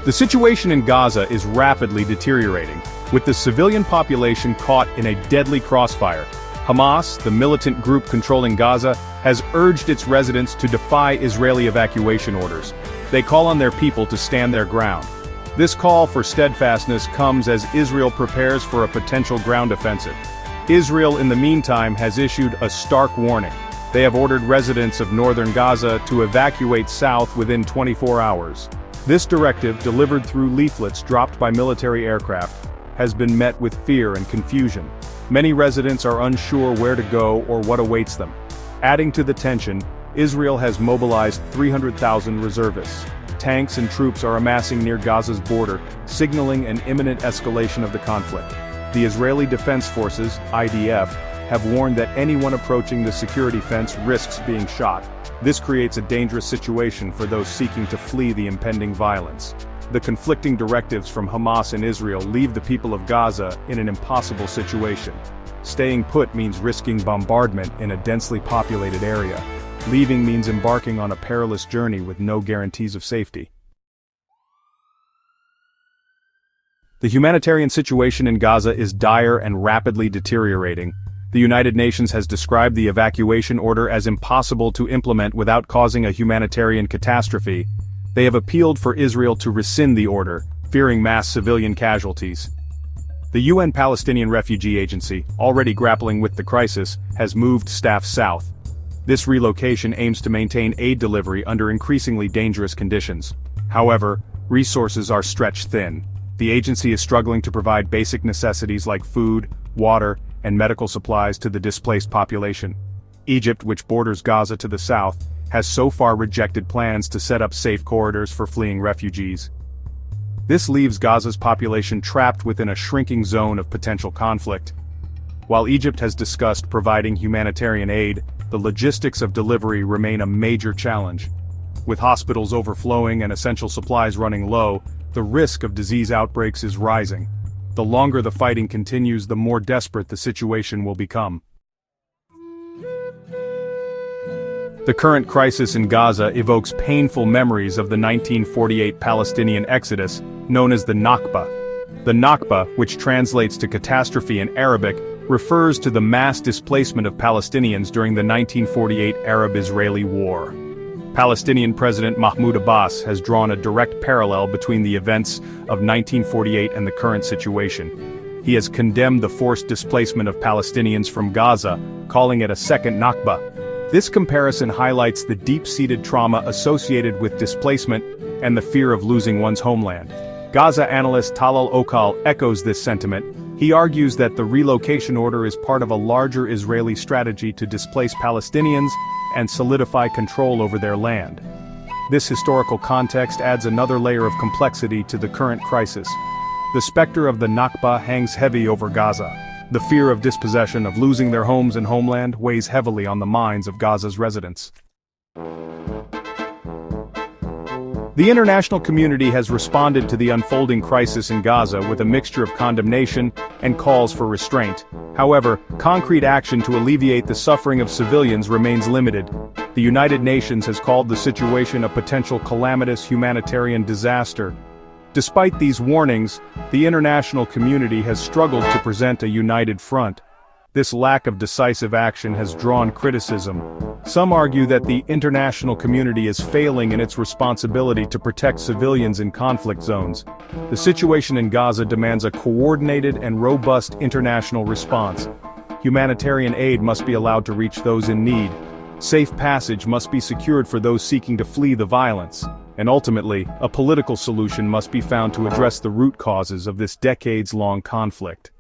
The situation in Gaza is rapidly deteriorating, with the civilian population caught in a deadly crossfire. Hamas, the militant group controlling Gaza, has urged its residents to defy Israeli evacuation orders. They call on their people to stand their ground. This call for steadfastness comes as Israel prepares for a potential ground offensive. Israel, in the meantime, has issued a stark warning. They have ordered residents of northern Gaza to evacuate south within 24 hours. This directive, delivered through leaflets dropped by military aircraft, has been met with fear and confusion. Many residents are unsure where to go or what awaits them. Adding to the tension, Israel has mobilized 300,000 reservists. Tanks and troops are amassing near Gaza's border, signaling an imminent escalation of the conflict. The Israeli Defense Forces, IDF, have warned that anyone approaching the security fence risks being shot. This creates a dangerous situation for those seeking to flee the impending violence. The conflicting directives from Hamas and Israel leave the people of Gaza in an impossible situation. Staying put means risking bombardment in a densely populated area. Leaving means embarking on a perilous journey with no guarantees of safety. The humanitarian situation in Gaza is dire and rapidly deteriorating. The United Nations has described the evacuation order as impossible to implement without causing a humanitarian catastrophe. They have appealed for Israel to rescind the order, fearing mass civilian casualties. The UN Palestinian Refugee Agency, already grappling with the crisis, has moved staff south. This relocation aims to maintain aid delivery under increasingly dangerous conditions. However, resources are stretched thin. The agency is struggling to provide basic necessities like food, water, and medical supplies to the displaced population. Egypt, which borders Gaza to the south, has so far rejected plans to set up safe corridors for fleeing refugees. This leaves Gaza's population trapped within a shrinking zone of potential conflict. While Egypt has discussed providing humanitarian aid, the logistics of delivery remain a major challenge. With hospitals overflowing and essential supplies running low, the risk of disease outbreaks is rising. The longer the fighting continues, the more desperate the situation will become. The current crisis in Gaza evokes painful memories of the 1948 Palestinian exodus, known as the Nakba. The Nakba, which translates to catastrophe in Arabic, refers to the mass displacement of Palestinians during the 1948 Arab-Israeli War. Palestinian President Mahmoud Abbas has drawn a direct parallel between the events of 1948 and the current situation. He has condemned the forced displacement of Palestinians from Gaza, calling it a second Nakba. This comparison highlights the deep-seated trauma associated with displacement and the fear of losing one's homeland. Gaza analyst Talal Okal echoes this sentiment. He argues that the relocation order is part of a larger Israeli strategy to displace Palestinians and solidify control over their land. This historical context adds another layer of complexity to the current crisis. The specter of the Nakba hangs heavy over Gaza. The fear of dispossession, of losing their homes and homeland, weighs heavily on the minds of Gaza's residents. The international community has responded to the unfolding crisis in Gaza with a mixture of condemnation and calls for restraint. However, concrete action to alleviate the suffering of civilians remains limited. The United Nations has called the situation a potential calamitous humanitarian disaster. Despite these warnings, the international community has struggled to present a united front. This lack of decisive action has drawn criticism. Some argue that the international community is failing in its responsibility to protect civilians in conflict zones. The situation in Gaza demands a coordinated and robust international response. Humanitarian aid must be allowed to reach those in need. Safe passage must be secured for those seeking to flee the violence. And ultimately, a political solution must be found to address the root causes of this decades-long conflict.